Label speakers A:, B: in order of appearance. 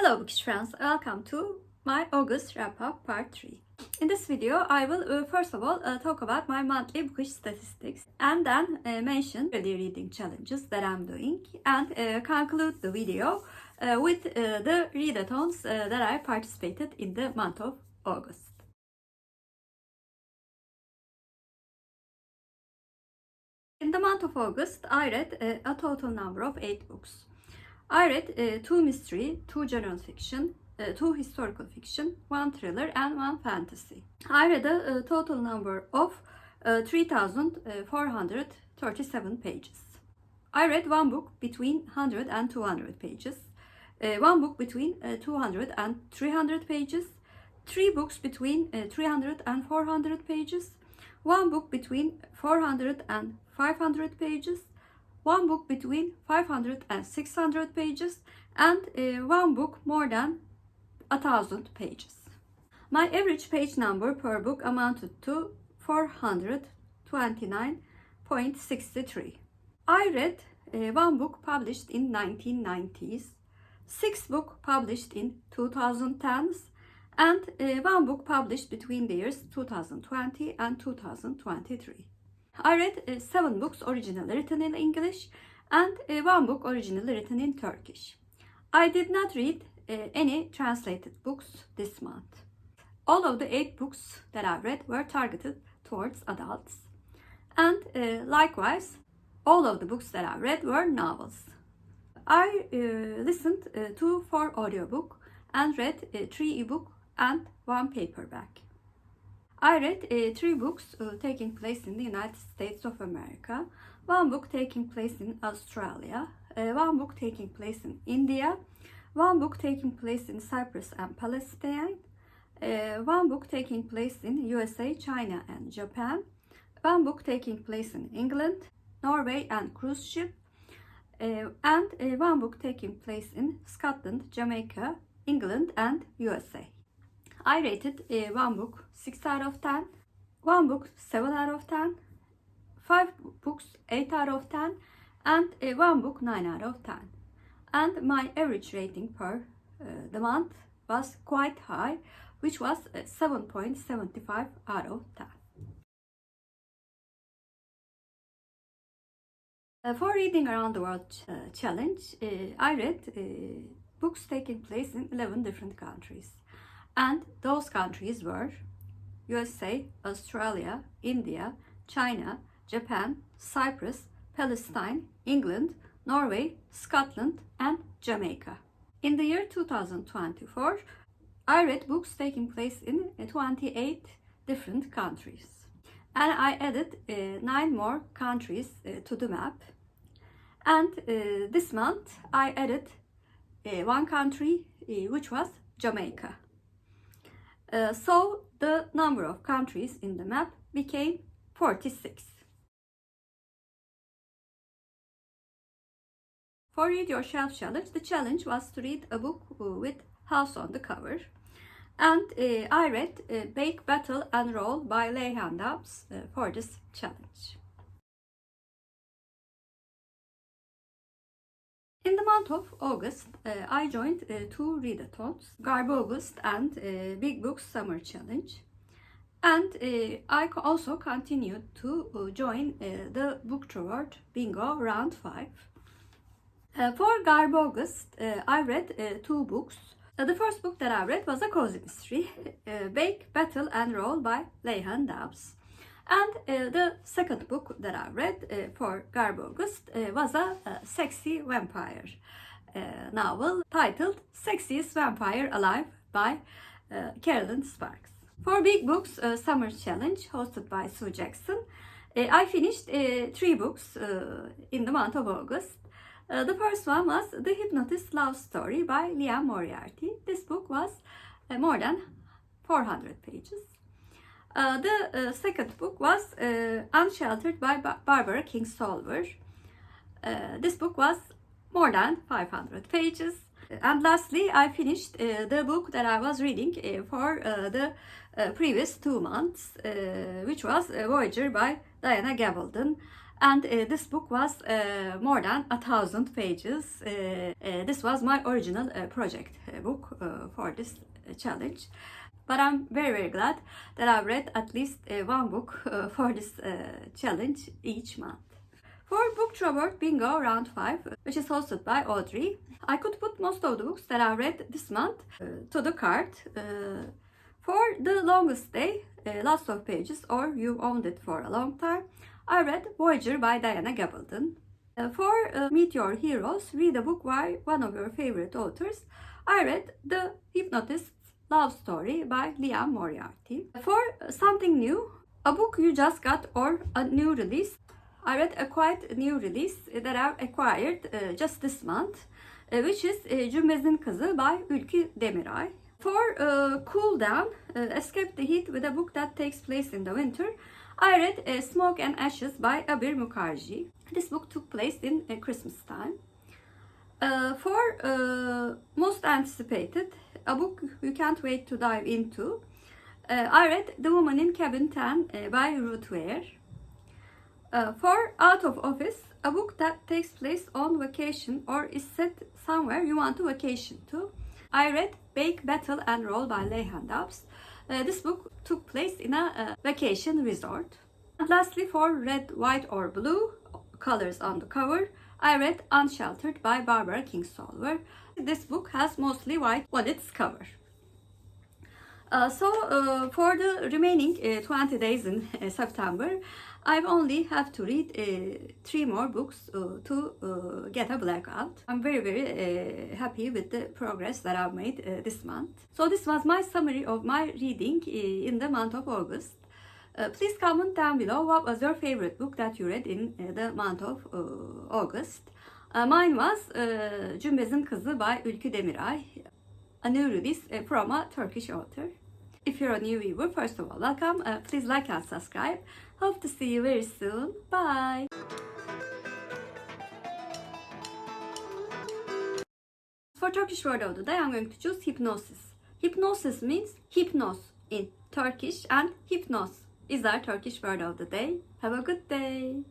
A: Hello Bookish friends, welcome to my August wrap-up part 3. In this video, I will first of all talk about my monthly Bookish statistics and then mention the reading challenges that I'm doing and conclude the video with the readathons that I participated in the month of August. In the month of August, I read a total number of 8 books. I read 2 mystery, 2 general fiction, 2 historical fiction, 1 thriller and 1 fantasy. I read a total number of 3,437 pages. I read 1 book between 100 and 200 pages, 1 book between 200 and 300 pages, 3 books between 300 and 400 pages, 1 book between 400 and 500 pages, 1 book between 500 and 600 pages, and 1 book more than 1,000 pages. My average page number per book amounted to 429.63. I read 1 book published in 1990s, 6 books published in 2010s, and 1 book published between the years 2020 and 2023. I read 7 books originally written in English and 1 book originally written in Turkish. I did not read any translated books this month. All of the 8 books that I read were targeted towards adults. And likewise, all of the books that I read were novels. I listened to 4 audiobook and read 3 ebook and 1 paperback. I read 3 books taking place in the United States of America, 1 book taking place in Australia, 1 book taking place in India, 1 book taking place in Cyprus and Palestine, 1 book taking place in USA, China and Japan, 1 book taking place in England, Norway and cruise ship, and 1 book taking place in Scotland, Jamaica, England and USA. I rated 1 book 6 out of 10, 1 book 7 out of 10, 5 books 8 out of 10, and 1 book 9 out of 10. And my average rating per the month was quite high, which was 7.75 out of 10. For Reading Around the World challenge, I read books taking place in 11 different countries. And those countries were USA, Australia, India, China, Japan, Cyprus, Palestine, England, Norway, Scotland, and Jamaica. In the year 2024, I read books taking place in 28 different countries. And I added 9 more countries to the map. And this month, I added 1 country, which was Jamaica. So the number of countries in the map became 46. For Read Your Shelf Challenge, the challenge was to read a book with house on the cover. And I read Bake, Battle and Roll by Leighann Dobbs for this challenge. In the month of August, I joined 2 readathons, Garbaugust and bigbooksummer challenge. And I also continued to join the Booktrovert bingo round 5. For Garbaugust, I read 2 books. The first book that I read was a cozy mystery, Bake, Battle and Roll by Leighann Dobbs. And the second book that I read for Garbaugust was a sexy vampire novel titled Sexiest Vampire Alive by Kerrelyn. For Big Books Summer Challenge hosted by Sue Jackson, I finished 3 books in the month of August. The first one was The Hypnotist Love Story by Liane Moriarty. This book was more than 400 pages. The second book was Unsheltered by Barbara Kingsolver. This book was more than 500 pages. And lastly, I finished the book that I was reading for the previous 2 months, which was Voyager by Gabaldon. And this book was more than 1,000 pages. This was my original project book for this challenge. But I'm very, very glad that I've read at least one book for this challenge each month. For Booktrovert Bingo Round 5, which is hosted by Audrey, I could put most of the books that I read this month to the card. For The Longest Day, Lots of Pages, or You Owned It for a Long Time, I read Voyager by Diana Gabaldon. For Meet Your Heroes, read a book by one of your favorite authors. I read The Hypnotist's Love Story by Leighann Moriarty. For Something New, a book you just got or a new release, I read a quite new release that I've acquired just this month, which is Cümbezin Kızı by Ülkü Demiray. For Cool Down, Escape the Heat with a book that takes place in the winter, I read Smoke and Ashes by Abir Mukharjee. This book took place in Christmas time. For Most Anticipated, a book you can't wait to dive into, I read The Woman in Cabin 10 by Ruth Ware. For Out of Office, a book that takes place on vacation or is set somewhere you want to vacation to, I read Bake, Battle and Roll by Leighann Dobbs. This book took place in a vacation resort. And lastly, for Red, White or Blue, colors on the cover, I read Unsheltered by Barbara Kingsolver. This book has mostly white on its cover. For the remaining 20 days in September, I only have to read 3 more books to get a blackout. I'm very, very happy with the progress that I've made this month. So this was my summary of my reading in the month of August. Please comment down below what was your favorite book that you read in the month of August. Mine was Cümbezin Kızı by Ülkü Demiray, a new release from a Turkish author. If you're a new viewer, first of all, welcome. Please like and subscribe. Hope to see you very soon. Bye. For Turkish word of the day, I'm going to choose hypnosis. Hypnosis means hypnos in Turkish, and hypnos is our Turkish word of the day. Have a good day.